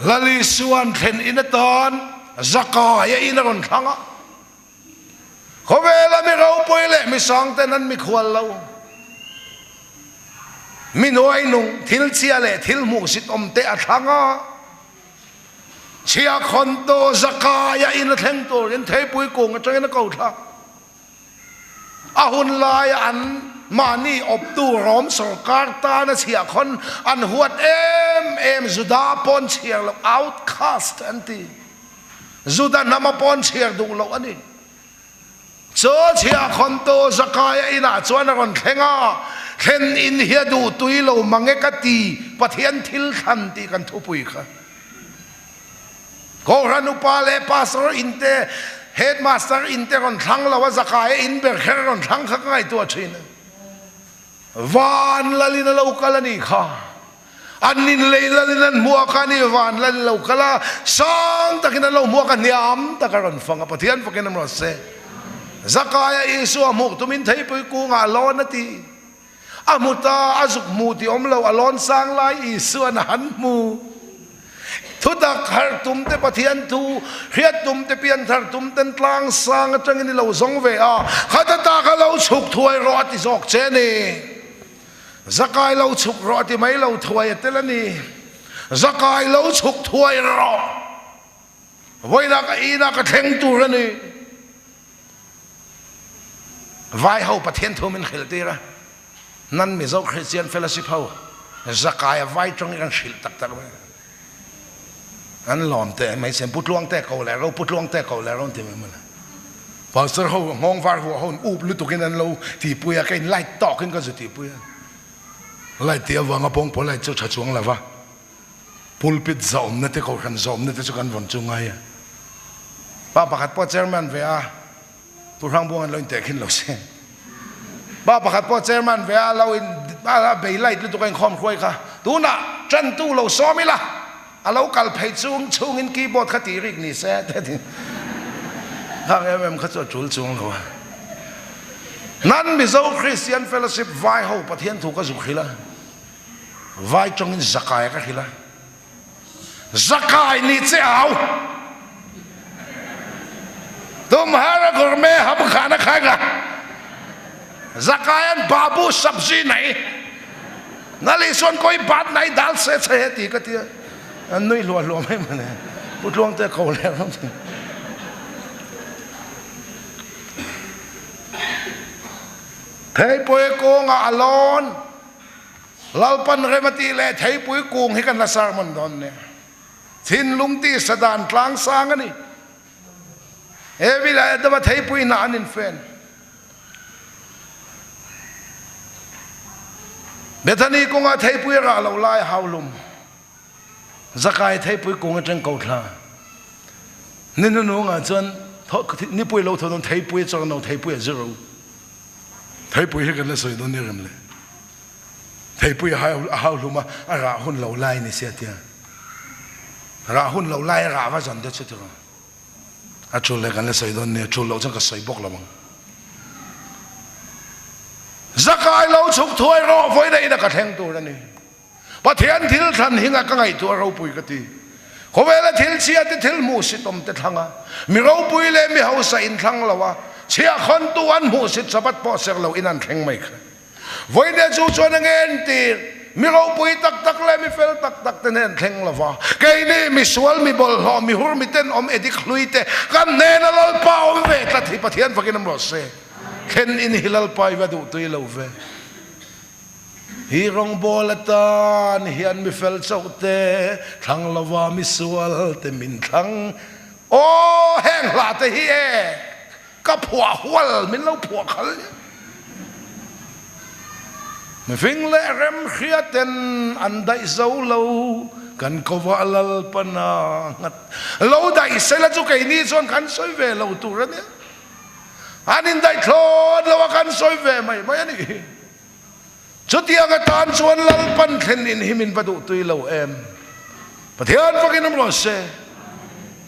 lali suan khen inaton zakaya inaron thanga khowela mi rau poile mi sang tenan mi khwal lo mi noi nung thil chia le thil mu sit om te a thanga chia khon to zakaya in thleng to ren thei pui kung atang na kau tha ahun lai an mani op tu rom sarkar ta na chia khon an huat em zuda pon chiar lo outcast anti zuda nama pon chiar du lo ani cho chia khon to zakaya ina chuan ron thlenga khen in hia du tui lo mange ka ti pathian thil khan ti kan thu pui kha ko ranu pa le pastor inte headmaster inte ron thang lawa zakaya in ber kher ron thang kha ngai tu thina van lalina lo kalani kha anin leilalin mua kani van lal lo kala sang takina lo mua ka niam takaron fanga pathian pakin amro se zakaya isu amuk tumin thei pui ku nga lon ati amuta azuk muti omlo alon sang lai isu an han mu thudak har tum te pathian thu hiat tum te pian thar tum ten tlang sang atang ni lo zong ve a khata ta ka lo chuk thuai ro ati zok che ni zakai lo chuk ro ati mai lo thuai telani zakai lo chuk thuai ro voina ka ina ka theng tu rani vai ho pathian thu min khil tira nan mi zo Christian fellowship ho zakai vai trong kan khil tak tak an lom te mai sem putluang te ko le ro putluang te ko le ro ti me mana pastor ho ngong var ho hon up lu tu kin an lo ti puya kain light talk kin ka zu ti puya light ti awanga pong po light chu cha chuang lava pulpit zom na te ko kan zom na te chu kan von chu ngai pa pakhat po chairman ve a purang buang an lo te kin lo se ba pakhat po chairman ve a lo in ba be light lu tu kan khom khoi kha tu na chan tu lo so mi la alo kal phei chung in keyboard khati rik ni se te ti hang em kha chu chul chung lo nan mi zo Christian fellowship vai ho pathian thu ka zu khila vai trong in zakai ka khila zakai ni che au तुम्हारा घर में हम खाना खाएगा zakai बाबू सब्जी नहीं नाली सोन कोई बात नहीं दाल से है ती का ती अनुई लो में मने पुतलों ते को ले thei pui kung alon lalpan remati le thei pui kung hi kan nasar mon don ne thin lungti sadan tlang sang ani evi la da thei pui na anin fen bethani kung a thei pui ra lo lai haulum zakai thei pui kung atang ko thla nin nu nga chon ni pui lo thon thei pui chong no thei pui zero thei pui hi kan la soi don ni rem le thei pui ha luma ara hun lo lai ni se tia ra hun lo lai ra va jan de chu tu a chu le kan la soi don ni chu lo chang ka soi bok la mang zakai lo chuk thoi ro voi dai da ka theng tu ra ni pathian thil than hinga ka ngai tu ro pui ka ti khowela thil chia ti thil mu si tom te thanga mi ro pui le mi hausa in thang lawa chia khon tu an mu si sabat po ser lo inan theng mai kha voi de chu chu na ngen ti mi ro pui tak tak le mi fel tak tak ten hen theng lawa ke ni mi sual mi bol ho mi hur mi ten om edik hluite kan ne na lal pa om ve ta thi pathian fakin am ro se khen in hilal pai va du tu lo ve hi rong bolatan hian mi fel chaute thang lawa mi sual te min thang o heng la te hi e ka phua hwal min lo phua khal mi fing le rem khiaten an dai zo lo kan ko wa lal pana ngat lo dai se la chu kai ni chon kan soi ve lo tu ra ne anin dai thon lo kan soi ve mai ani chutia ka tan chuan lal pan khen in himin padu tui lo em pathian fakin am lo se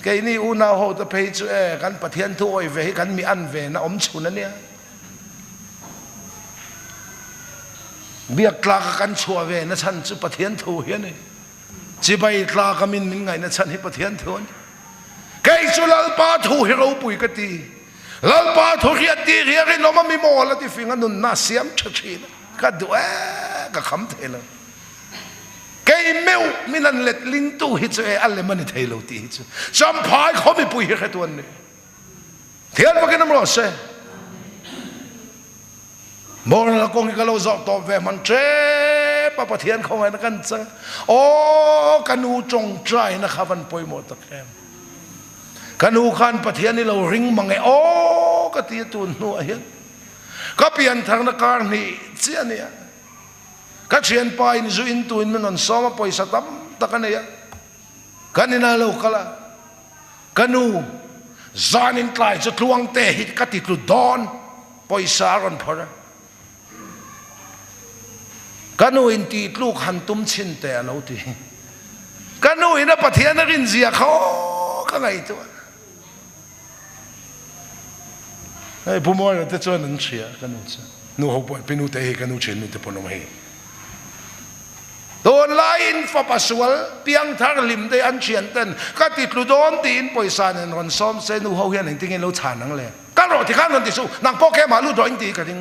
ke ni una ho ta pei chu e kan pathian thu oi ve kan mi an ve na om chuna nia biak tla ka kan chua ve na chan chu pathian thu hian ni จีไปตากามินมินไงนะฉันให้ประเทศทวนไก่สุลัลปาทูฮิโรปุยกตีลัลปาทูเรียตีเรียกินลมมีโมลที่ฟิงนุนน่าเสียมชัดชีนก็ดูก็คำเทลไก่เมวมินันเล็ดลิงตู้ฮิตเออะไรมันเทลตีฮิตจำพายเขาไม่ปุยแค่ตัวนี้เทียนว่ากันน้ำร้อนเซ่บอกแล้วกงก็เราจอบตอบแวมันเจ็บประเทียนเขาไงนักกันซะโอ้กันูจงใจนะครับมันป่วยหมดตะแคมกันูขันประเทียนนี่เราริงมังไงโอ้ก็ตีตุนนัวเห็นก็เปลี่ยนทางนักการนี่เสียเนี่ยก็เชียนไปนี่จุอินตุนมันนอนซ้อมไปสัตว์ตะกันเนี่ยกันนี่น่าเราก็ละกันูจานินไกลจะทวงเตะหิดกติดลุดอนไปสารนพระกันนูอินตีลูกหันตุ้มชินแต่เราทีกันนูอินประเทศนักอินเดียเขาก็ไงตัวไอ้ผู้มวยเราจะนั่นเชียกันนูจะนูเขาไปนูเตะกันนูเชียนูเตะปนมเหโดนไล่อินฟ้าปัสสาวะเปียงทางลิมได้อันเชียนเต้นก็ติดลุดอนตีนปอยสานนอนซ้อมเซนูเขาเห็นอย่างที่เราฐานนั่งเลยกันรอที่ข้างนั้นติสู้นางพ่อแกมาลุดอนตีกันทิ้ง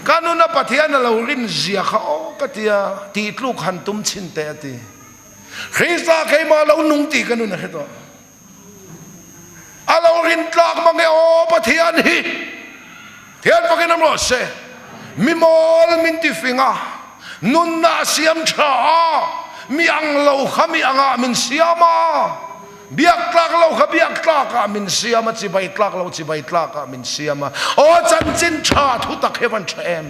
การนู้นประเทศนั้นเรารินเสียเขาก็ที่ตีลูกหันตุ้มชินเตะตีใครซาใครมาเรานุ่งตีกันนู้นนะเหรอเรารินตากมังเอโอประเทศนี้เทียนพวกนั้นรู้สึกมีมอลมินติฟิงานุนนาเสียมชามีอังเราขามีอังอามินเสียมาเบียกตากเราขบียกตากอามินเสียมาจีบายตากเราจีบายตากอามินเสียมาโอ้จันจินชาทุตักเฮวันเชม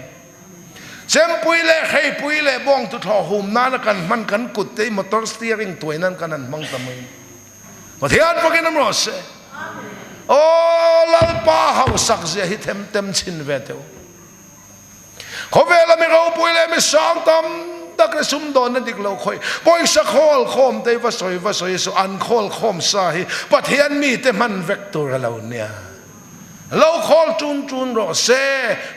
เซมปุยเล่ให้ปุยเล่บ้องตุทอหุมนั่นกันมันกันกุดเตมอเตอร์สเตียริงตัวนั้นกันนั่นมังตะมือมาเทียนพวกนั้นรู้สึกโอ้ลัลป้าเฮาสักเสียฮิตเต็มชินเวทเอาเขาเวลาไม่เราปุยเล่ไม่สองตำตักสุมโดนนั่นดิกเราคอยปอยสักโคลคมเตยว่าสวยสุอันโคลคมสาหิประเทศมีแต่มันเวกตัวเราเนี่ยเราโคลจุนรอเซ่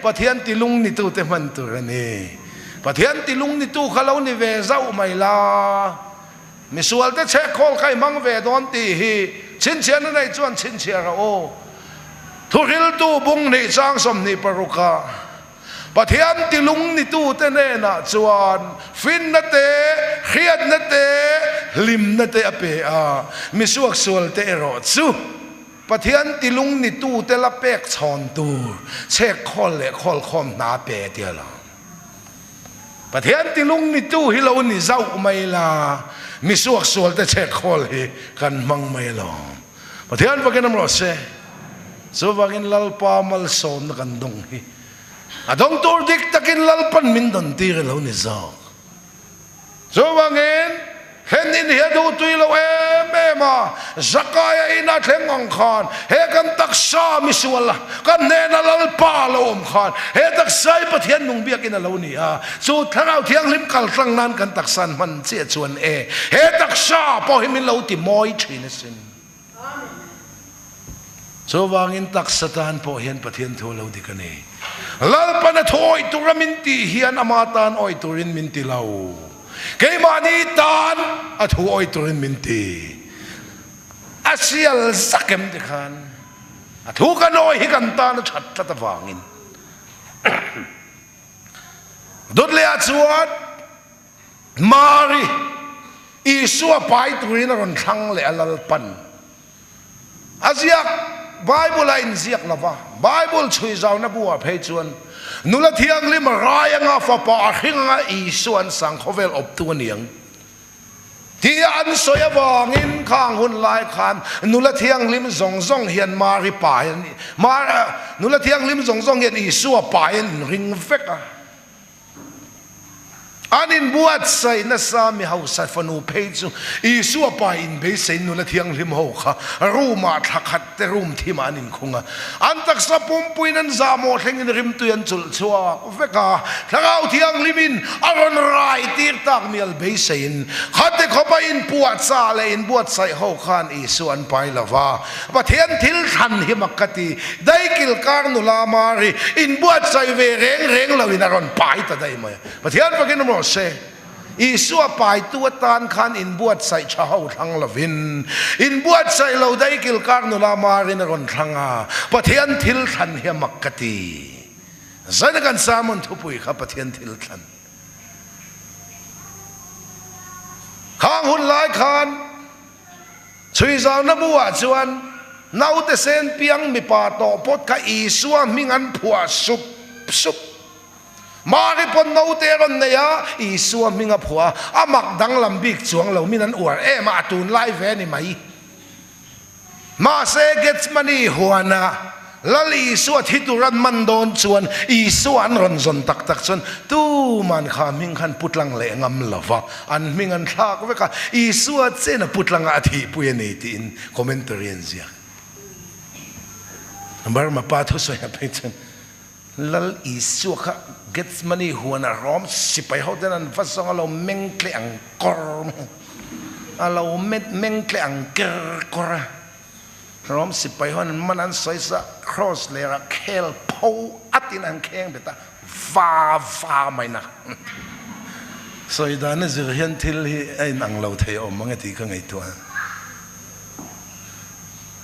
ประเทศติลุงนี่ตัวแต่มันตัวนี่ประเทศติลุงนี่ตัวเขาเรานี่เวเจ้าไม่ลามีส่วนแต่เช็คโคลใครมังเวดอนตีฮีชินเชียนนั่นไอ้จวนชินเชียเราโอทุริลตูบุงนี่จางสมนี่ปรุกาประเทศที่ลุงนี่ตู้เต้นน่ะจวนฟินนั่นเตะเขียดนั่นเตะลิมนั่นเตะเปะมิสวกสวลเตะรอดซูประเทศที่ลุงนี่ตู้เตะละเป็กชอนตู้เช็คคอลเล่คอลคอมนาเปะเดียวละประเทศที่ลุงนี่ตู้ฮิโลนี่เจ้าไม่ละมิสวกสวลเตะเช็คคอลเฮกันมังไม่ละประเทศว่ากันน้ำรสเซ่soว่ากันลัลปามัลโซนกันดงฮีadong tordik takin lalpan mindon tiri law ni Zak. So wangin, henin hedu tuy law ema, zakaya ina tengong khan, he kan taksa miswala, kan nena lalpa law khan, he taksay pathian nung biyak ina law niya. So thangaw tiyang lim kaltang nan kan taksan man siya chuan he taksa po himin law ti moy chinisin. So wangin taksatan po hiyan pathian to law di kani. Lalpa na toy turaminti hiyan amatan oy turin minti law kay manitan at huoy turin minti asyal sakem dikan at hukan oy hikanta na chat tatavangin dudle at suwat mari isua pay turin na ron tang le alalpan asyak Bible lain ziak na ba Bible chui zau na buwa phei chuan nula thiang lim raya nga fa pa hinga isuan sang khovel op tu niang tia an soya wangin khang hun lai khan nula thiang lim zong hian mari pa nula thiang lim zong hian isua pa ring veka anin buat say na sa mi hausa fanu page isu apa in be say no la thiang lim ho kha ruma thakhat te rum thima anin khunga antak sa pumpuin an zamo thengin rim tu yan chul chua veka thangau thiang limin aron rai tir tak mial be sayin khate khopa in puat sa le in buat sai ho khan isu an pai lawa pathian thil than himakati daikil kar nu la mari in buat sai ve reng lawin aron pai ta dai mai pathian pakin mo se อีสัวไปตัวตานขันอินบวชใส่ชาวทั้งละวินอินบวชใส่เราได้กิลการนุลามารินรอนทั้งปะเทียนทิลทันเฮียมักกตีใส่กันสามันทุปุยครับปะเทียนทิลทันข้างหุ่นหลายขันช่วยสาวนบัวชวนนาอุตเซนเปียงมีป่าต่อปดกับอีสัวมิงันผัวสุบสุบมาริปนนาอุเตรนเนี่ยอีสัวมิงผัวอามักดังลำบิกจวงเหล่ามินันอวดมาตูนไล่เวนี่ไหมมาเซเกตมันนี่หัวนะแล้วอีสัวที่ตุรันมันโดนชวนอีสัวอันรอนจนตักตักชวนตู้มันขามิงขันพุทลังเละงำละวะอันมิงันทากเวกาอีสัวเจนพุทลังอาทิปุยนี่ตินคอมเมนต์เรียนเสียบาร์มาปาทุสวยไปจนแล้วอีสัวค่ะเก็ตมันนี่หัวน่ะร้อมสิไปเขาแต่นั้นฟัดซองเราเม่งเกลียงกอร์เราเม่งเกลียงเกอร์ร้อมสิไปเขานั้นมันนั้นใส่ซะครอสเลยละเคลพาวอัตินันแข็งเบต้าฟ้าไม่นักสอยดานจะเห็นที่ไอ้นังเราเที่ยวมังตีก็ไงตัว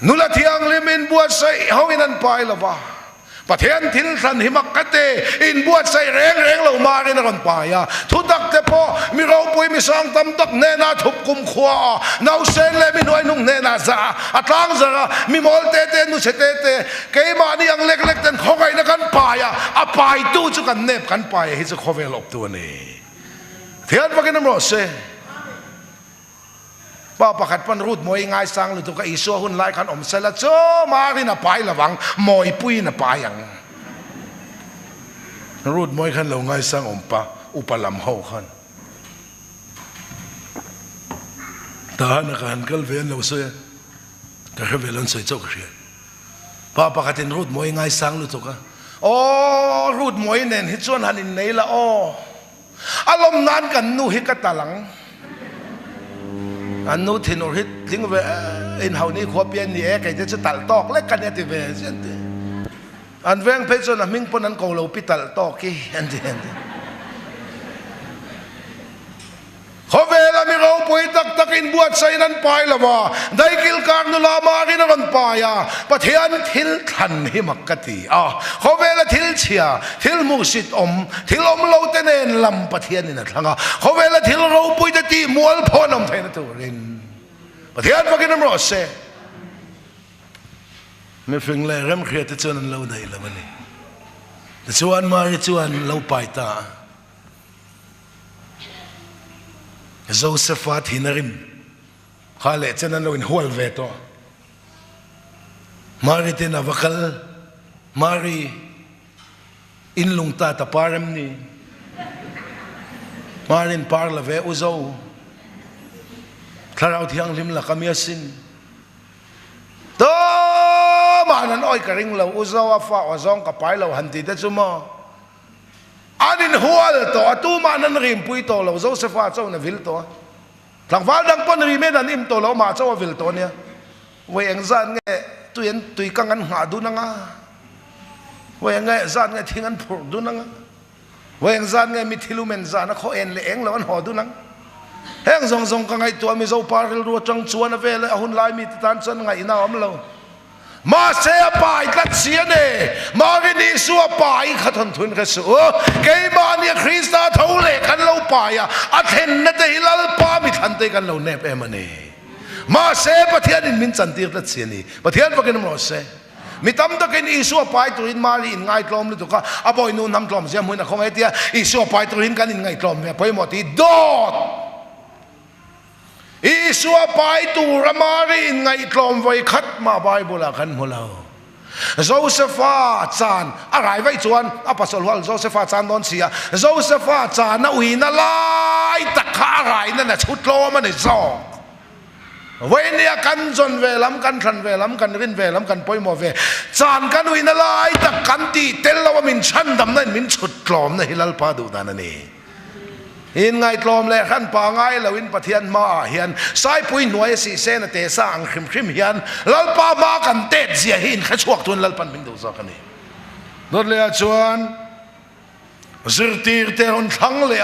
นุลที่อังเลมินบวชใส่เขาอินันไปละวะปะเทียนทิลสันหิมักกะเตอินบวชใส่แรงเรามาเรนกันไปทุดักเตพอมีเราปุยมีสังตำตักเนนาทุบกุมขวานาเซนเลมินวยนุ่งเนนาซาอัตลังซามีมอลเตเตนุเชเตเตเกยมานี่ยังเล็กๆเต็นเขาไงนักันไปไปตู้จุกันเนบกันไปให้จะเขาเวลบตัวนี้เทียนว่ากันน้ำรสเซป้าประคัดปันรูดมวยง่ายสังหรือตัวก็อีสัวหุ่นไล่ขันอมเสละโจมาริน่ะไปละวังมวยปุ้ยน่ะไปอย่างรูดมวยขันเราง่ายสังอมปะอุปลำเขาขันตาหนักหันกัลเวียนเราเสียแต่เวลันใส่เจ้าเรียนป้าประคัดรูดมวยง่ายสังหรือตัวก็อ๋อรูดมวยเนี่ยฮิตส่วนหันอินไหนละอ๋ออารมณ์นั้นกันนู่ฮิกตะหลังอันนู้นที่นู้นฮิตลิงเวอินเฮานี่ขวบเย็นนี่แกจะตัดตอกเล็กกันเนี่ยที่เวเช่นที่อันเวงเพชรนะมิงปนันโกเราปิตัดตอกกี่อันที่เขาเวลามีเราปุยตักอินบวชใส่นั้นไปละว่าได้กิลการนุลามารินกันไปปะเทียนทิลทันหิมักกตีเขาเวลาทิลเชียทิลมุสิตทิลเราเตเนนลำปะเทียนนี่นะทั้งเขาเวลาทิลเราปุยจะตีมัวลพอนมไทยนะตัวเรนปะเทียนว่ากินน้ำรสเซ่ไม่ฟิงเลยเริ่มเครียดจนเราได้ละมันนี่จวนมาจวนเราไปตาโจเซฟาทินาริมข้าเล่เจนันเราอินหัวเวตัวมาริเตนาวัคลมารีอินลุงตาตาปารัมนี่มารินปาร์ลเวอุโจถ้าเราเที่ยงลิมละกามีสินตัวมานั้นอ้อยกระริงเราอุโจอาฟ้าอุโจกับไปเราหันติดจุมาอันนี้หัวตัวตู้มานั้นริมปุยตัวเราโจเซฟาเจ้าเนี่ยวิลตัวหลังฟ้าดังปนริมนั้นอิมตัวเรามาเจ้าวิลตัวเนี่ยเวียงซันไงตุยกังงันหาดูนังเวียงไงซันไงทิ้งงันผูกดูนังเวียงซันไงมีทิลุเมนซันเขาเอ็นเลยเองแล้วมันหอดูนังแห้งทรงกังไงตัวมีเจ้าปาร์ลรัวจังชวนเวลหุ่นลายมีตันซันไงน่าอมเรามาเสียไปตัดเสียเน่มาวินิสัวไปขัดทุนกระสุเกย์มาเนี่ยคริสต์เท่าเล็กกันเราไปอัฐเห็นนั่นเองลัลปามิทันเตกันเราเนบเอมันเน่มาเสียประเทศอินมินจันทีตัดเสียนี่ประเทศว่ากันมั่วเสียมีตั้มตะกินอิสัวไปตัวอินมาลีอินไงกลอมเลยตัวก็อาบอยนู่นทำกลอมเสียมือนะเขาไม่เตี้ยอิสัวไปตัวอินกันอินไงกลอมเนี่ยไปหมดที่ดอดอีสัวไปตูรามารีนไงกลมไว้คัดมาใบบุลาขันหัวเราโจเซฟาจานอะไรไว้จวนอัปสลวัลโจเซฟาจานโดนเสียโจเซฟาจานน่ะอุยน่ะไล่ตะขาอะไรนั่นน่ะชุดโลมันไอ้ซอกเวเนียกันจนเวล้ำกันทันเวล้ำกันรินเวล้ำกันปอยหมอเวจานกันอุยน่ะไล่ตะกันตีเตลว่ามินชันดำนั่นมินชุดกลอมนั่นฮิลลปาดูดานันนี่อินไงกลอมเลยขันป่าไงเราอินปะเทียนมาเฮียนสายปุยหน่วยสีเซนเตสร้างคริมเฮียนลัลปามากันเตะเสียหินขชวกทุนลัลปันบินดูสักนี่รถเลียชวนสิร์ตีเตะหนทั้งเลย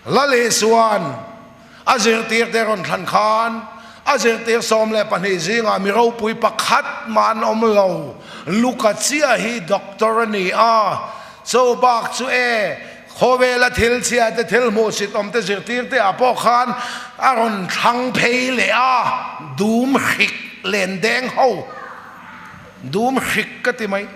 la le suan azir tir te ron than khan azir tir som le pan hi zinga mi ro pui pakhat man om lo luka chia hi doctor ni a so bak chu e khowela thil chia te thil mo sit om te zir tir te apo khan aron thang phei le a dum khik len deng ho dum khik ka ti mai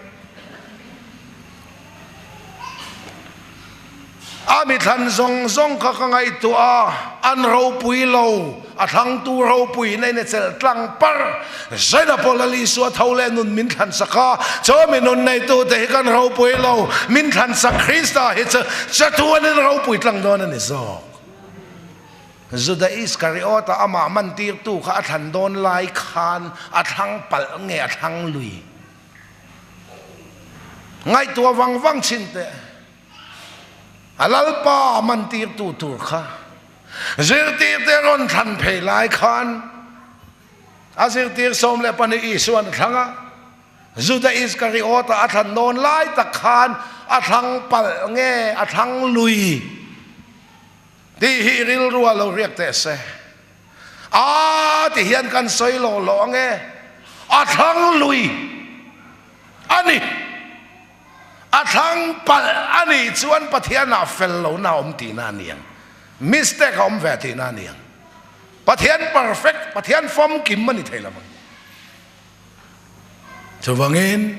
ami than zong zong kha ka ngai tu a an ro pui lo a thang tu ro pui nei ne chel tlang par zaida polali su thole nun min than saka cho min nun nei tu te kan ro pui lo min than sak Krista he cha tu an ro pui tlang don ani zo Judas Iskariota ama man tir tu kha than don lai khan a thang pal nge a thang lui ngai tu wang wang chin te alal pa man tir tu tur kha zir tir te ron than phei lai khan azir tir som le pan i suan thanga Judas Iskariota a than non lai ta khan a thang pal nge a thang lui ti hi ril ruwa lo riak te se a ti hian kan soi lo lo nge a thang lui ani a thang pal ani chuan pathian a fel lo na om ti na niang mistake om ve ti na niang pathian perfect pathian form kim mani thela man chawangin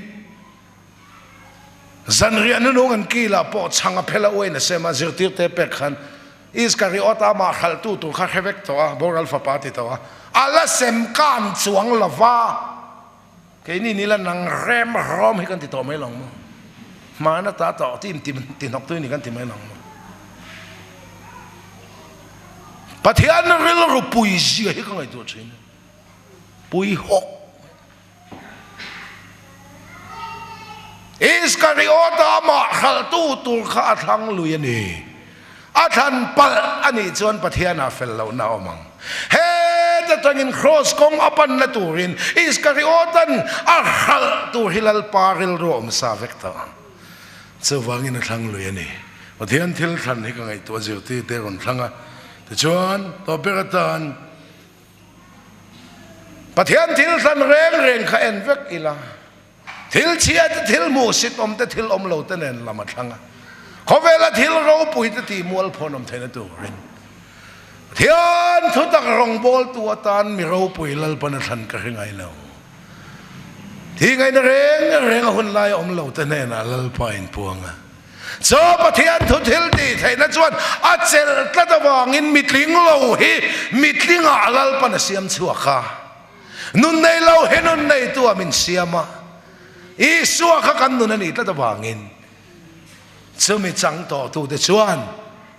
zanria nu ngan kila po changa phela oi na sema zirtir te pek khan Iskariota ma khal tu kha khevek to a boral fa pati to a ala sem kan chuang lava ke ni nila nang rem rom hi kan ti to mai long mo mana ta to tim nok tu ni kan ti mai long mo pathian ril ru pui ji hi kan ai tu chin pui hok Iskariota ma khal tu kha thang lui ani a than pal ani chuan pathian a fel lo na omang he ta tangin cross kong apan na turin Iskariotan a khal tu hilal paril rom sa vekta chuwangin a thlang lui ani pathian thil than hi ka ngai to zirti te ron thlanga te chuan to beratan pathian thil than reng kha en vek ila thil chia te thil mu sit om te thil om lo te nen lama thlanga khowela thil ro pui te ti mual phonom thena tu rin thian thu tak rong bol tu atan mi ro pui lal pan than ka ringai lo thi ngai na reng hun lai om lo te ne na lal pain puanga so pathian thu thil ti theina chuan a chel tla da wangin mitling lo hi mitlinga lal pan siam chua kha nun nei lo he nun nei tu amin siama i suwa kha kan nun ani tla da wangin chumi chang to tu de chuan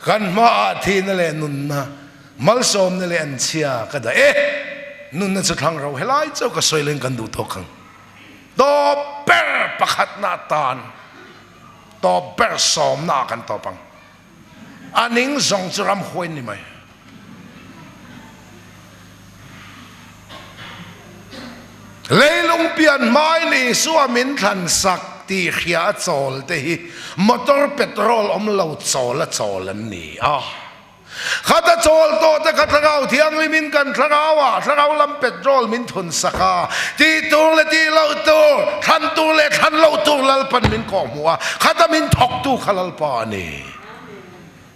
kan ma thi na le nun na mal som na le an chia ka da nun na chu thang ro helai chau ka soileng kan du to khang to per pakhat na tan to per som na kan to pang aning zong churam hoin ni mai leilung pian mai ni suamin than sak ti khia chol te hi motor petrol om lo chol an ni a khata chol to te khatlagau thiang limin kan thlagawa thlagau lam petrol min thun saka ti tur le ti lo tur than tur le than lo tur lal pan min ko muwa khata min thok tu khalal pa ni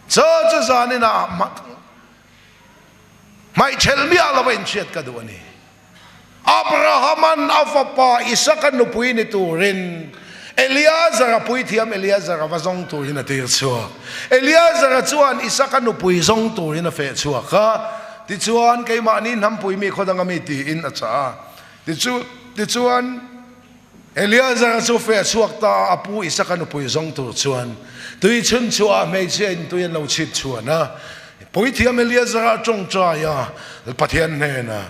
cho zani na mai chel mi ala wen chet ka du ni Abrahaman afapa Isakan no pui ni turin Eliazar pui thiam Eliazar vazong turin na tir chua Eliazar chuan Isakan no pui zong turin na fe chua ka ti chuan kay mani nam pui mi khodang ami ti in acha ti chuan Eliazar chu fe chuak ta apu Isakan no pui zong tur chuan tui chun chua me chen tui no chit chuan na pui thiam Eliazar chong cha ya pathian ne na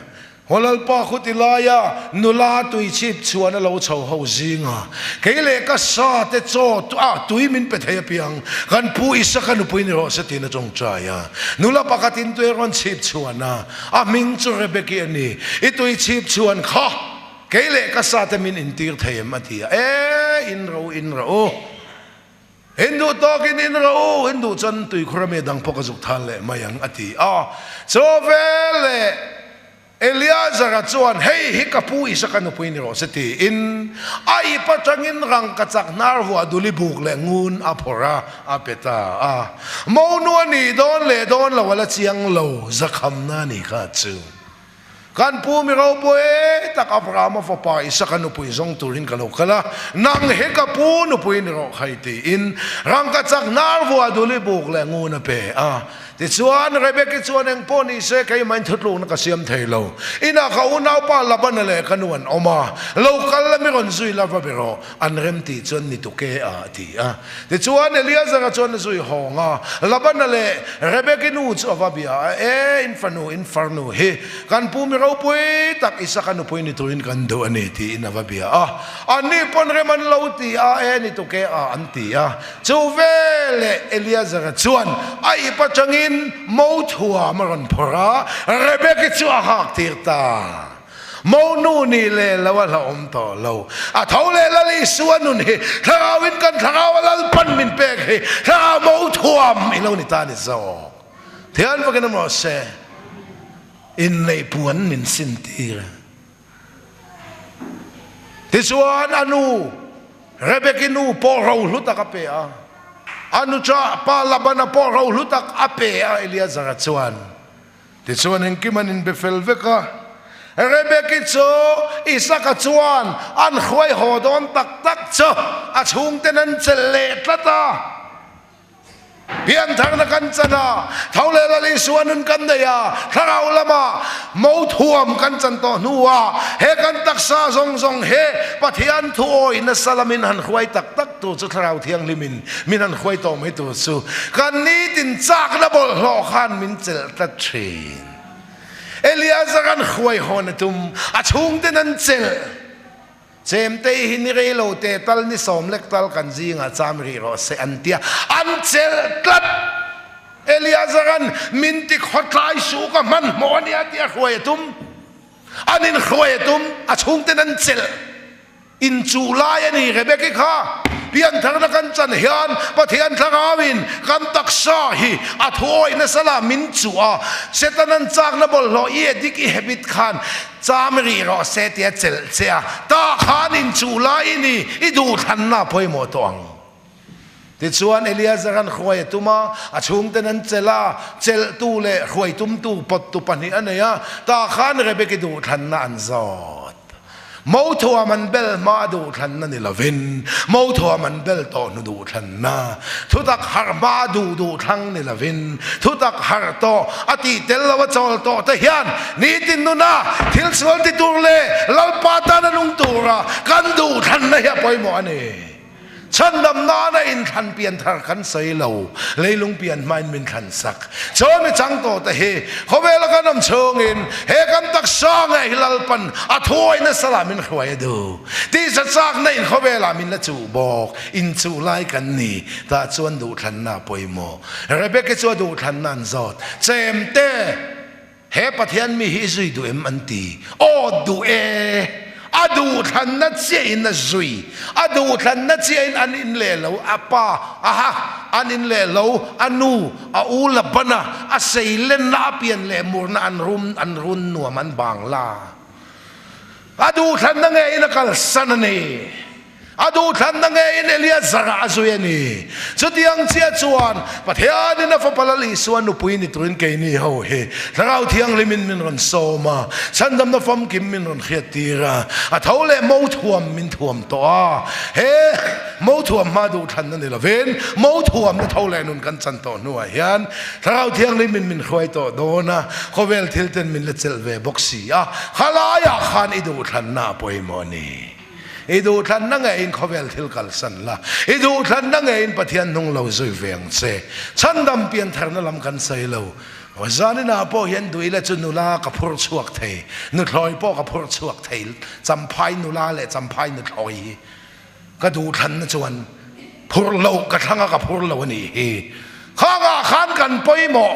holal pa khutilaya nula tui chip chuan lo chho ho zinga keile ka sa te cho tui min pe thaya piang kan pu isa kan pui ni ro sa tin chong chaya nula pakatin tu ron chip chuana a ming chu rebeki ani I tui chip chuan kha keile ka sa te min intir thaya matia in ro Hindu talking in rao Hindu chan tui khurame dang pokazuk thale mayang ati so vele Eliezer chuan hei hi kapu isa kanu puini ro seti in ai patangin rang kachak narwa duli buk le ngun apora apeta mo nu ni don le don la wala chiang lo zakham na ni kha chu kan pu mi ro poe tak abrama fa pa isa kanu pui zong turin kalo kala nang he kapu nu puini ro khaiti in rang kachak narwa duli buk le ngun ape ti chuan Rebecca chuan eng poni se kai main thutlu na ka siam theilo ina kha unau pa laban le kanuan oma local la mi ron zui la bero an rem ti chuan ni tu ke ti ti chuan Eliezer chuan zui honga laban le Rebecca nu chu avabia inferno he kan pu mi ro pui tak isa kan pui ni tuin kan do ani ti inavabia ani pon reman lo ti ni tu ke anti chu vele Eliezer chuan ai pa changin mo thua maron phora Rebecca chu hak tirta mo nu ni le lawa la om to lo thole la li suanun he thawin kan thawal pan min pek he tha mo thuam ilo ni ta ni zo thian va kan mo se in nei puan min sin tira tisuan anu Rebecca nu po ro luta ka pe anu cha pa labana po ro lutak ape Eliezer chuan ti chuan en kimanin befel veka Rebecca chu Isaka chuan an khoi hodon tak tak chu chung tenan chele tlata pian thang na kan chana thaule la li suanun kan da ya tharau lama mo thuam kan chan to nuwa he kan taksa zong zong he pathian thu oi na salamin han khwai tak tak tu chu tharau thiang limin min han khwai to mai tu su kan ni tin chak na bol lo khan min chel ta thin Eliezer kan khwai hon tum chung ten an chel chem te hin re lo te tal ni som lek tal kan jinga cham ri ro se antia an chel tlat Eliezer an min ti khotlai su ka man mo ni atia khwai tum anin khwai tum chung ten an chel in July ani Rebecca kha pian thang na kan chan hian pathian thangawin kan taksa hi athoi na sala min chua setanan chak na bol lo ye dik I habit khan chamri ro se tia chel chea ta khan in July ni idu than na poi mo tong ti chuan Eliezer an khoi tuma achung ten an chela chel tu le khoi tum tu pot tu pani anaya ta khan Rebecca du than na an zot mo thua man bel ma du than na ni lovin mo thua man bel to nu du than na thu tak har ma du thang ni lovin thu tak har to ati tel lawa chol to ta hian ni tin nu na thil sol ti tur le lal pa ta na nung tura kan du than na ya poi mo ani chan dam na na in than pian thar kan sei lo leilung pian main min than sak cho mi chang to ta he khowela kanam chongin he kan tak sang ai hilal pan athoi na salamin khwai do ti sa sak na in khowela min la chu bok in chu lai kan ni ta chuan du than na poimo Rebecca chu du than nan zot chem te he pathian mi hi zui du em anti o du adu than na che in na zui adu than na che in an in le lo apa an in le lo anu a ula bana a seilen na pian le mur na an run nu man bangla adu than na nge in kal sanani adu than na nge in Eliezer azuyani chutiang chia chuan pathian in fa palali suan nu puini turin ke ni ho he tharau thiang limin min ron soma chandam na fam kim min ron khiatira a thole mo thuam min thuam to he mo thuam ma du than na ni laven mo thuam na thole nun kan chan to nu hian tharau thiang limin min khoi to dona khovel thilten min le chelve boxi khalaya khan idu than na poimoni idu than na nge in khovel thil kal san la idu than na nge in pathian nung lo zui veng che chandam pian thar na lam kan sei lo wazani na po hian duila chu nula ka phur chuak thei nu thloi po ka phur chuak thei champhai nula le champhai nu thloi ka du than na chuan phur lo ka thanga ka phur lo ni hi khanga khan kan poimo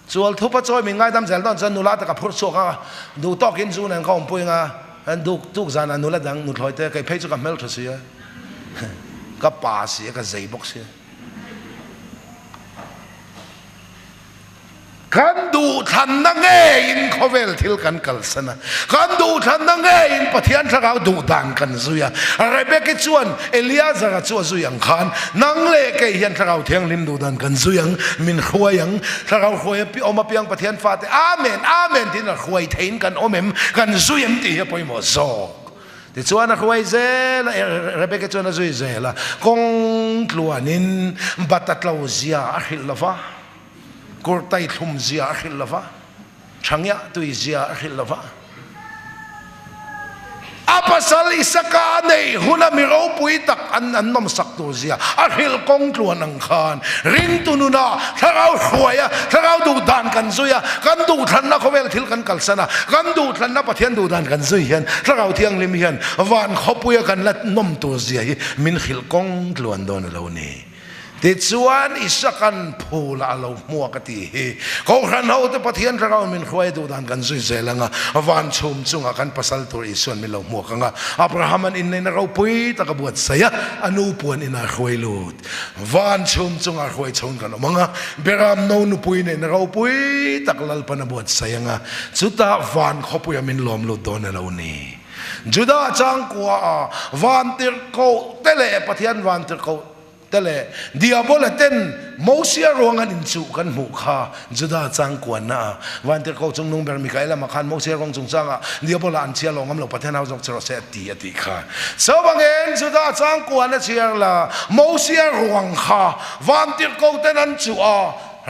chual thupa choi mi ngai dam zel don chan nula ta ka phur chuak du tokin zu nan khom pui nga an duk zan anula dang nu thloi te kai phei chu ka mel thasia ก็ป่าเสียก็ใจบกเสียกันดูทันนังเอินเขาเวลทิลกันกัลสนะกันดูทันนังเอินปะเทียนทราวดูดันกันซุยอะไรเบกิจวนเอลียาซาจวซุยังขันนังเล่เกียนทราวเทียงลิมดูดันกันซุยังมินขวยังทราวขวยปีออกมาเปียงปะเทียนฟาเตอาเมนอาเมนที่นักขวยเทนกันโอเมมกันซุยังที่ไปหมดโซที่ชวนนักขวยเซลอะไรเบกิจวนซุยเซลกงตลัวนินบัตตลาวเซียอาฮิลลฟ้ากูไตทุ่มเสียขิลลฟ้าช่างยะตุยเสียขิลลฟ้าอาปัสลิสกาเนยหุนามิเราปุยตักอันนมสักตัวเสียอาขิลกงตัวนังคานริงตุนุนาถ้าเราหวยถ้าเราดูดานกันซุยกันดูทันนะเขาเวลทิลกันกัลสนะกันดูทันนะปะเทียนดูดานกันซุยเห็นถ้าเราเที่ยงลิมเห็นวันเขาปุยกันละนมตัวเสียมินขิลกงตัวโดนเราเนี่ยติดส่วนอิสกันพูละเรามัวกติเขาขันเขาแต่ปะเทียนเรามินขวายดูดันกันสุดเจริญอ่ะวันชุมจุงกันภาษาตัวอิส่วนมิเรามัวกันอ่ะอับราฮัมอินในเราปุยตะกบวดเสียอนุปวนอินาขวายลูดวันชุมจุงขวายชนกันมั้งอ่ะเบรามโนนุปุยในเราปุยตะกลัลปนบวดเสียงอ่ะสุดท้ายวันเขาปุยมินลมลูดโดนเรานี่จุดาจังกัววันติร์โกเตเลปะเทียนวันติร์โกแต่เลยดิอาโบลเต้นโมเสียรวงอันอินจูกันหมู่ข้าจุดาจังกวนนะวันที่เขาจงนุ่งเบอร์มิกาเอลมาขันโมเสียรวงจงจังอ่ะดิอาโบลอันเชียรวงอันเราประเทศเราจงเจริญเสียตีข้าสวังเงินจุดาจังกวนนะเชียร์ละโมเสียรวงข้าวันที่เขาเต้นอันจูอ่ะ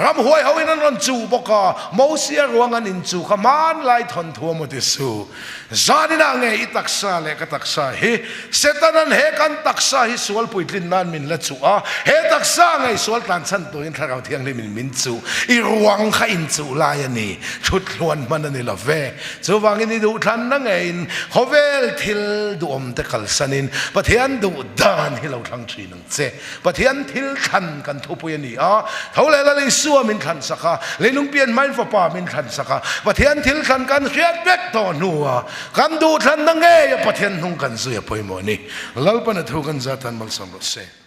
รำหวยเขาอินันจูบอกว่าโมเสียรวงอันอินจูขมันไล่ทนทัวมุติสูจานินังเออิตักษาเลกตักษาเฮเสตันันเฮกันตักษาฮิสวลปุยลินนันมินละจูอ่ะเฮตักษาไงสวลตันสันตัวอินทราวเทียงเลยมินจูอีรวงข้าอินจูลายนี่ชุดล้วนมันนี่ละเวจูวังอินดูทันนังเองเขาเวลทิลดูอมตะกัลสันินปะเทียนดูดานให้เราทั้งทีนังเจปะเทียนทิลทันกันทุปุยนี่อ่ะเขาเลยละลิสัวมินทันสักเลยลุงเปลี่ยนไม่ฟ้าป่ามินทันสักปะเทียนทิลทันกันเขียนเบ็ดต่อนัวกันดูทันนังเงยปะเทียนนุ่งกันสุยปอยโมนี่เล่าปนทุกันจัตันมัลสมรสเซ